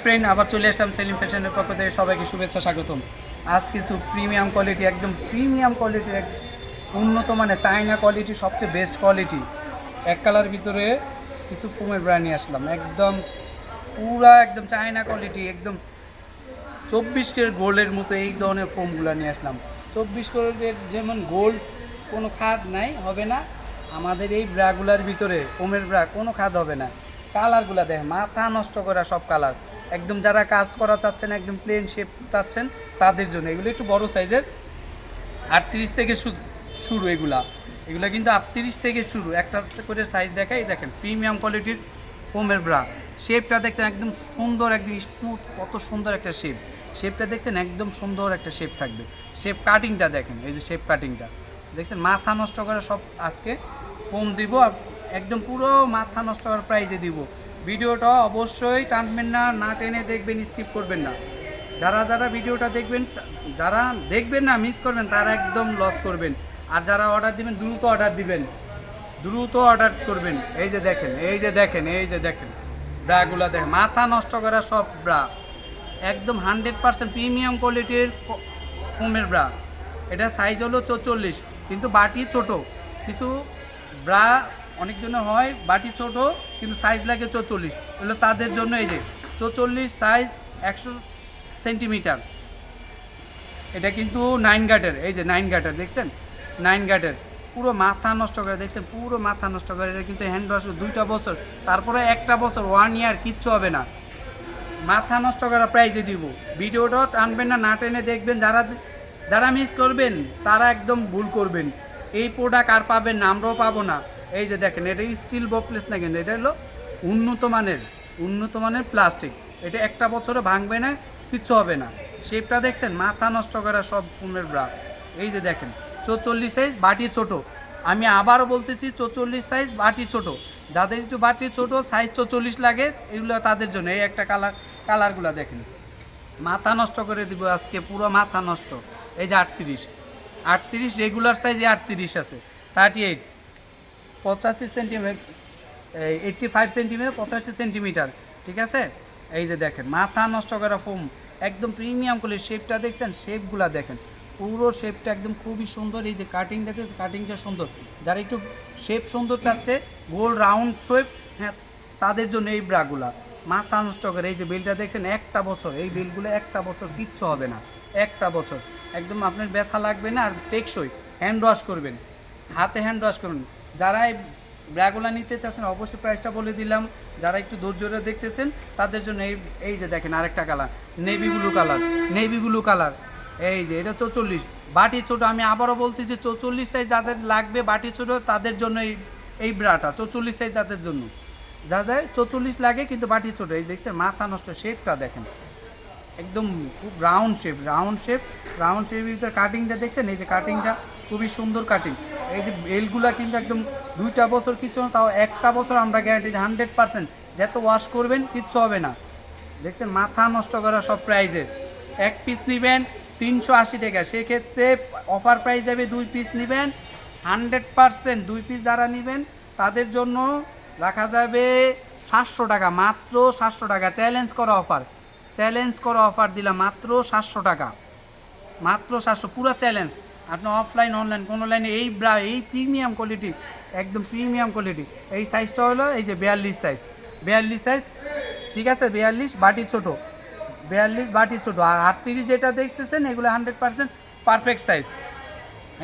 Friend, আবার চলে আসলাম সেলিম ফ্যাশনের পক্ষ থেকে সবাইকে শুভেচ্ছা স্বাগতম। আজ কিছু প্রিমিয়াম কোয়ালিটি, একদম প্রিমিয়াম কোয়ালিটির উন্নত মানে চায়না কোয়ালিটি, সবচেয়ে বেস্ট কোয়ালিটি এক কালার ভিতরে কিছু ফোমের ব্র্যান্ড নিয়ে আসলাম। একদম পুরা একদম চায়না কোয়ালিটি, একদম 24 ক্যারেট গোল্ডের মতো এই ধরনের ফোমগুলো নিয়ে আসলাম। 24 ক্যারেটের যেমন গোল্ড কোনো খাদ নাই, হবে না আমাদের এই ব্রাগুলার ভিতরে। ফোমের ব্রা কোনো খাদ হবে না। কালারগুলো দেখেন, মাথা নষ্ট করা সব কালার। একদম যারা কাজ করা চাচ্ছেন, একদম প্লেন শেপ চাচ্ছেন, তাদের জন্য এগুলো একটু বড় সাইজের। 38 থেকে শুরু এগুলা কিন্তু 38 থেকে শুরু। একটা করে সাইজ দেখাই, দেখেন প্রিমিয়াম কোয়ালিটির ফোমের ব্রা। শেপটা দেখছেন একদম সুন্দর, একদম স্মুথ, কত সুন্দর একটা শেপটা দেখছেন, একদম সুন্দর একটা শেপ থাকবে। শেপ কাটিংটা দেখেন, এই যে শেপ কাটিংটা দেখছেন, মাথা নষ্ট করে সব আজকে ফোম দিব, একদম পুরো মাথা নষ্ট করার প্রাইজে দিব। ভিডিওটা অবশ্যই টানবেন না, না টেনে দেখবেন, স্কিপ করবেন না। যারা ভিডিওটা দেখবেন, যারা দেখবেন না মিস করবেন, তারা একদম লস করবেন। আর যারা অর্ডার দিবেন, দ্রুত অর্ডার করবেন। এই যে দেখেন ব্রাগুলো দেখেন, মাথা নষ্ট করা সব ব্রা, একদম 100% প্রিমিয়াম কোয়ালিটির ফোমের ব্রা। এটা সাইজ হলো 44, কিন্তু বাটি ছোট। কিছু ব্রা অনেকজনের হয় বাটি ছোট কিন্তু সাইজ লাগে 44, এগুলো তাদের জন্য। এই যে 44 সাইজ 100 সেন্টিমিটার। এটা কিন্তু 9 গাটের, এই যে 9 গাটের দেখছেন, 9 গাটের। পুরো মাথা নষ্ট করে দেখছেন, পুরো মাথা নষ্ট করে। এটা কিন্তু হ্যান্ড ওয়াশ 2টা বছর, তারপরে 1টা বছর, 1 ইয়ার, কিচ্ছু হবে না। মাথা নষ্ট করা প্রাইজে দিব। ভিডিওটা টানবেন না, না টেনে দেখবেন। যারা মিস করবেন তারা একদম ভুল করবেন। এই প্রোডাক্ট আর পাবেন না, আমরাও পাবো না। এই যে দেখেন, এটা স্টিল বকলেস না, কিন্তু এটা হলো উন্নত মানের প্লাস্টিক। এটা 1টা বছরে ভাঙবে না, কিচ্ছু হবে না। শেপটা দেখছেন, মাথা নষ্ট করা সব ফোমের ব্রা। এই যে দেখেন 44 সাইজ, বাটি ছোট। আমি আবারও বলতেছি 44 সাইজ, বাটি ছোট। যাদের একটু বাটি ছোট, সাইজ 44 লাগে, এগুলো তাদের জন্য। এই একটা কালারগুলো দেখেন, মাথা নষ্ট করে দিব আজকে, পুরো মাথা নষ্ট। এই যে 38 রেগুলার সাইজে 38 আছে। 38 85 সেন্টিমিটার, 85 সেন্টিমিটার, 85 সেন্টিমিটার, ঠিক আছে। এই যে দেখেন, মাথা নষ্ট করা ফোম, একদম প্রিমিয়াম কোয়ালিটি। শেপটা দেখছেন, শেপগুলা দেখেন, পুরো শেপটা একদম খুবই সুন্দর। এই যে কাটিং দেখেন, কাটিংটা সুন্দর। যারা একটু শেপ সুন্দর চাচ্ছে, গোল রাউন্ড শেপ, হ্যাঁ, তাদের জন্য এই ব্রাগুলা। মাথা নষ্ট করে। এই যে বিলটা দেখছেন, 1টা বছর, এই বিলগুলো 1টা বছর, কিচ্ছু হবে না। 1টা বছর একদম আপনার ব্যথা লাগবে না। আর টেকসই, হ্যান্ড ওয়াশ করবেন, হাতে হ্যান্ড ওয়াশ করবেন। যারা এই ব্রাগুলা নিতে চাচ্ছেন, অবশ্যই প্রাইসটা বলে দিলাম। যারা একটু ধৈর্য দেখতেছেন, তাদের জন্য এই যে দেখেন আরেকটা কালার, নেভি ব্লু কালার। এই যে এটা 44, বাটি ছোট। আমি আবারও বলতেছি 44 সাইজ যাদের লাগবে, বাটি ছোট, তাদের জন্য এই ব্রাটা 44 সাইজ, যাদের 44 লাগে কিন্তু বাটি ছোট। এই দেখছেন, মাথা নষ্ট। শেপটা দেখেন, একদম খুব রাউন্ড শেপের ভিতরে কাটিংটা দেখছেন। এই যে কাটিংটা খুবই সুন্দর কাটিং। এই যে বেলগুলা কিন্তু একদম 2টা বছর, কিছু না, তাও 1টা বছর আমরা গ্যারান্টি 100%। যত ওয়াশ করবেন কিচ্ছু হবে না। দেখছেন, মাথা নষ্ট করা সব প্রাইজের। 1 পিস নেবেন 380 টাকা, সেক্ষেত্রে অফার প্রাইস যাবে। 2 পিস নেবেন 100%, 2 পিস যারা নেবেন তাদের জন্য রাখা যাবে 700 টাকা, মাত্র 700 টাকা। চ্যালেঞ্জ করা অফার দিলাম, মাত্র 700 টাকা, মাত্র 700, পুরো চ্যালেঞ্জ। আপনি অফলাইন অনলাইন কোনো লাইনে এই প্রিমিয়াম কোয়ালিটি, একদম প্রিমিয়াম কোয়ালিটি। এই সাইজটা হলো এই যে 42 সাইজ, ঠিক আছে। 42 বাটি ছোট, 42 বাটি ছোট। আর 38 যেটা দেখতেছেন, এগুলো 100% পারফেক্ট সাইজ।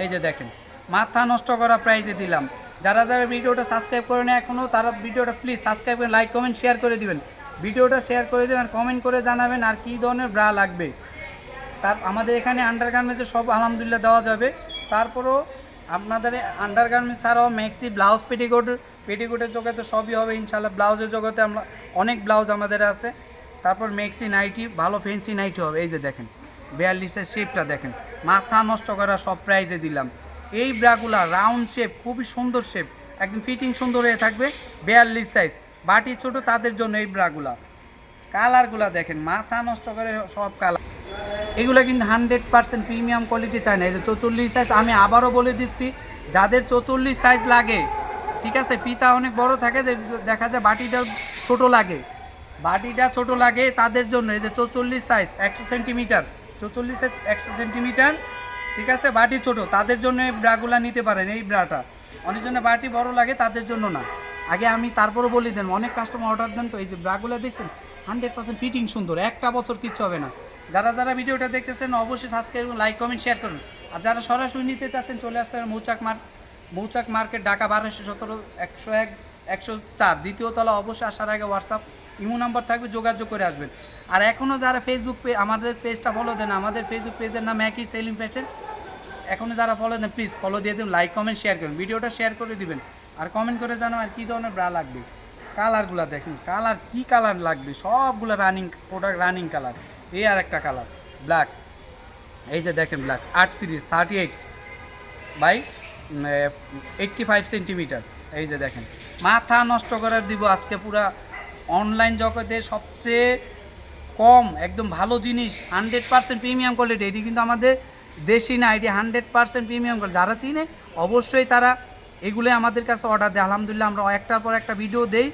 এই যে দেখেন, মাথা নষ্ট করা প্রাইজে দিলাম। যারা ভিডিওটা সাবস্ক্রাইব করে না এখনও, তারা ভিডিওটা প্লিজ সাবস্ক্রাইব করে, লাইক, কমেন্ট, শেয়ার করে দিবেন। ভিডিওটা শেয়ার করে দেবেন, কমেন্ট করে জানাবেন আর কী ধরনের ব্রা লাগবে। আমাদের এখানে আন্ডারগার্মেন্টসে সব আলহামদুলিল্লাহ দেওয়া যাবে। তারপরও আপনাদের আন্ডারগার্মেন্টস ছাড়াও ম্যাক্সি, ব্লাউজ, পেটিকোটের জগতে সবই হবে ইনশাল্লাহ। ব্লাউজের জগতে আমরা অনেক ব্লাউজ আমাদের আছে। তারপর ম্যাক্সি নাইটি, ভালো ফেন্সি নাইটি হবে। এই যে দেখেন 42-এর শেপটা দেখেন, মাথা নষ্ট করা সব প্রাইজে দিলাম। এই ব্রাগুলা রাউন্ড শেপ, খুবই সুন্দর শেপ, একদম ফিটিং সুন্দর হয়ে থাকবে। 42 সাইজ, বাটি ছোট, তাদের জন্য এই ব্রাগুলা। কালারগুলা দেখেন, মাথা নষ্ট করে সব কালার। এগুলো কিন্তু 100% প্রিমিয়াম কোয়ালিটি চায় না। এই যে 44 সাইজ, আমি আবারও বলে দিচ্ছি, যাদের 44 সাইজ লাগে, ঠিক আছে, ফিতা অনেক বড় থাকে, যে দেখা যায় বাটিটা ছোট লাগে, বাটিটা ছোট লাগে তাদের জন্য, এই যে 44 সাইজ 100 সেন্টিমিটার, 44 সাইজ 100 সেন্টিমিটার, ঠিক আছে, বাটি ছোট তাদের জন্য এই ব্রাগুলা নিতে পারেন। এই ব্রাটা অনেক জন্য বাটি বড় লাগে, তাদের জন্য না। আগে আমি তারপরও বলি দেন, অনেক কাস্টমার অর্ডার দেন, তো এই যে ব্রাগুলা দেখছেন 100% ফিটিং সুন্দর, একটা বছর কিচ্ছু হবে না। যারা যারা ভিডিওটা দেখতেছেন অবশ্যই সাবস্ক্রাইব, লাইক, কমেন্ট, শেয়ার করুন। আর যারা সরাসরি নিতে চাচ্ছেন চলে আসতে হবে মৌচাক মার্কেট, ঢাকা 1217 101 104 দ্বিতীয় তলা। অবশ্যই আসার আগে হোয়াটসঅ্যাপ ইমো নাম্বার থাকবে, যোগাযোগ করে আসবেন। আর এখনও যারা ফেসবুক আমাদের পেজটা ফলো দেন, আমাদের ফেসবুক পেজের নাম একই, সেলিম ফ্যাশন। এখনও যারা ফলো দেন প্লিজ ফলো দিয়ে দেবেন, লাইক, কমেন্ট, শেয়ার করুন, ভিডিওটা শেয়ার করে দিবেন। আর কমেন্ট করে জানান আর কী ধরনের ব্রা লাগবে। কালারগুলো দেখছেন, কালার কী কালার লাগবে, সবগুলো রানিং প্রোডাক্ট, রানিং কালার। এই আর একটা কালার ব্ল্যাক, এই যে দেখেন ব্ল্যাক 38 বাই 85 সেন্টিমিটার। এই যে দেখেন, মাথা নষ্ট করার দিব আজকে পুরা অনলাইন জগতে সবচেয়ে কম একদম ভালো জিনিস, 100% প্রিমিয়াম কোয়ালিটি। এটি কিন্তু আমাদের দেশি না, এটি 100% প্রিমিয়াম কোয়ালিটি। যারা চিনে অবশ্যই তারা এগুলো আমাদের কাছে অর্ডার দেয়। আলহামদুলিল্লাহ আমরা একটার পর একটা ভিডিও দেই।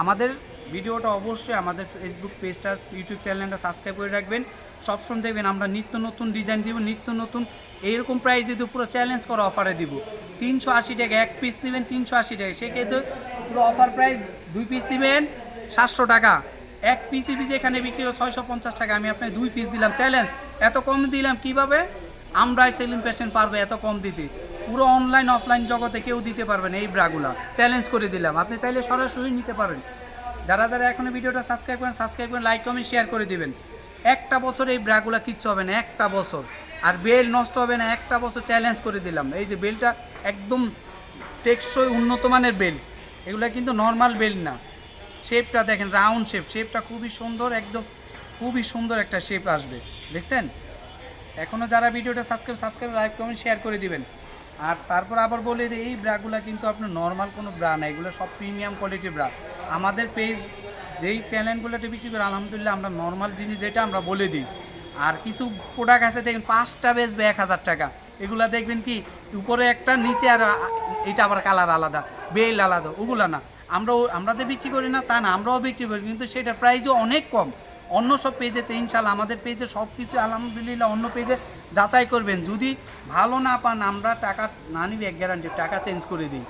আমাদের ভিডিওটা অবশ্যই আমাদের ফেসবুক পেজটা, ইউটিউব চ্যানেলটা সাবস্ক্রাইব করে রাখবেন। সবসময় দেখবেন আমরা নিত্য নতুন ডিজাইন দিব, নিত্য নতুন এইরকম প্রাইস দিয়ে পুরো চ্যালেঞ্জ করা অফারে দিব। 380 টাকা এক পিস নেবেন, 380 টাকা, সেক্ষেত্রে পুরো অফার প্রাইস 2 পিস নেবেন 700 টাকা। এক পিসি এখানে বিক্রি হয় 650 টাকা, আমি আপনাকে 2 পিস দিলাম চ্যালেঞ্জ। এত কম দিলাম কিভাবে? আমরাই সেলিম ফ্যাশন পারবে এত কম দিতে, পুরো অনলাইন অফলাইন জগতে কেউ দিতে পারবে না এই ব্রাগুলা, চ্যালেঞ্জ করে দিলাম। আপনি চাইলে সরাসরি নিতে পারেন। যারা যারা এখনো ভিডিওটা সাবস্ক্রাইব করেন, লাইক, কমেন্ট, শেয়ার করে দিবেন। একটা বছর এই ব্রাগুলা কিচ্ছু হবে না, একটা বছর। আর বেল নষ্ট হবে না, একটা বছর চ্যালেঞ্জ করে দিলাম। এই যে বেলটা একদম টেকসই উন্নত মানের বেল, এগুলো কিন্তু নর্মাল বেল না। শেপটা দেখেন, রাউন্ড শেপটা খুবই সুন্দর, একদম খুবই সুন্দর একটা শেপ আসবে, দেখছেন। এখনও যারা ভিডিওটা সাবস্ক্রাইব, লাইক, কমেন্ট, শেয়ার করে দিবেন। আর তারপর আবার বলে দিই, এই ব্রাগুলা কিন্তু আপনার নর্মাল কোনো ব্রা না, এগুলো সব প্রিমিয়াম কোয়ালিটির ব্রা। আমাদের পেজ যেই চ্যানেলগুলোতে বিক্রি করে আলহামদুলিল্লাহ আমরা নর্মাল জিনিস যেটা আমরা বলে দিই। আর কিছু প্রোডাক্ট আছে দেখবেন 5টা বেচবে 1000 টাকা, এগুলা দেখবেন কি উপরে একটা নিচে আর এটা আবার কালার আলাদা, বেল আলাদা, ওগুলা না। আমরা যে বিক্রি করি না তা না, আমরাও বিক্রি করি, কিন্তু সেটার প্রাইসও অনেক কম। অন্য সব পেজেতে ইনশাল্লাহ, আমাদের পেজে সব কিছু আলহামদুলিল্লাহ অন্য পেজে যাচাই করবেন। যদি ভালো না পান আমরা টাকা না নিবি, এক গ্যারান্টি, টাকা চেঞ্জ করে দিই।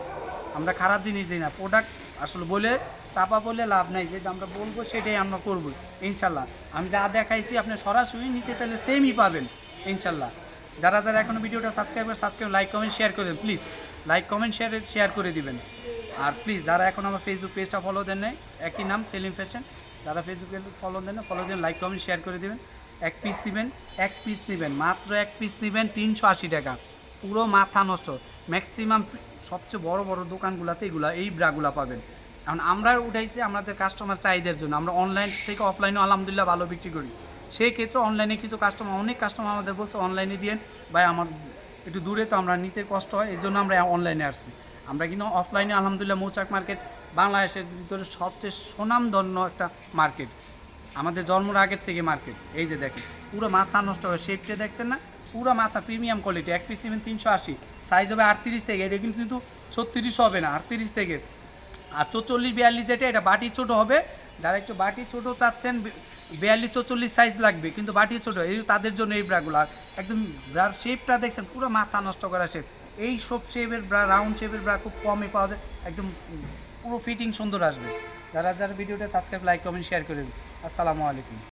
আমরা খারাপ জিনিস দিই না। প্রোডাক্ট আসলে বলে চাপা বলে লাভ নাই, যেটা আমরা বলবো সেটাই আমরা করবো ইনশাল্লাহ। আমি যা দেখাইছি আপনি সরাসরি নিতে চাইলে সেমই পাবেন ইনশাল্লাহ। যারা যারা এখনো ভিডিওটা সাবস্ক্রাইব, লাইক, কমেন্ট, শেয়ার করে দেন, প্লিজ লাইক, কমেন্ট, শেয়ার করে দিবেন। আর প্লিজ যারা এখন আমার ফেসবুক পেজটা ফলো দেন নাই, একই নাম সেলিম ফ্যাশন, যারা ফেসবুকে ফলো দেন না ফলো দেন, লাইক, কমেন্ট, শেয়ার করে দেবেন। এক পিস নেবেন মাত্র, এক পিস নেবেন 380 টাকা, পুরো মাথা নষ্ট। ম্যাক্সিমাম সবচেয়ে বড় বড় দোকানগুলোতে এই ব্রাগুলা পাবেন। এখন আমরা উঠাইছি আমাদের কাস্টমার চাহিদার জন্য, আমরা অনলাইন থেকে অফলাইনেও আলহামদুলিল্লাহ ভালো বিক্রি করি। সেই ক্ষেত্রে অনলাইনে কিছু অনেক কাস্টমার আমাদের বলছে অনলাইনে দিয়েন ভাই, আমার একটু দূরে তো আমরা নিতে কষ্ট হয়, এর জন্য আমরা অনলাইনে আসছি। আমরা কিন্তু অফলাইনে আলহামদুলিল্লাহ মৌচাক মার্কেট বাংলাদেশের ভিতরে সবচেয়ে সুনামধন্য একটা মার্কেট, আমাদের জন্মের আগের থেকে মার্কেট। এই যে দেখেন পুরো মাথা নষ্ট হয়, শেপটা দেখছেন না, পুরো মাথা প্রিমিয়াম কোয়ালিটি। এক পিস নেবেন 380, সাইজ হবে 38 থেকে, এটা কিন্তু 36 হবে না, 38 থেকে। আর 44 42 যেটা, এটা বাটি ছোট হবে। যারা একটু বাটি ছোট চাচ্ছেন, 42 44 সাইজ লাগবে কিন্তু বাটি ছোট, এই তাদের জন্য এই ব্রাগুলো। আর একদম ব্রার শেপটা দেখছেন, পুরো মাথা নষ্ট করা শেপ। এই সব শেপের ব্রা, রাউন্ড শেপের ব্রা খুব কমই পাওয়া যায়, একদম পুরো ফিটিং সুন্দর আসবে। যারা যারা ভিডিওটা সাবস্ক্রাইব, লাইক, কমেন্ট, শেয়ার করে দিন। আসসালামু আলাইকুম।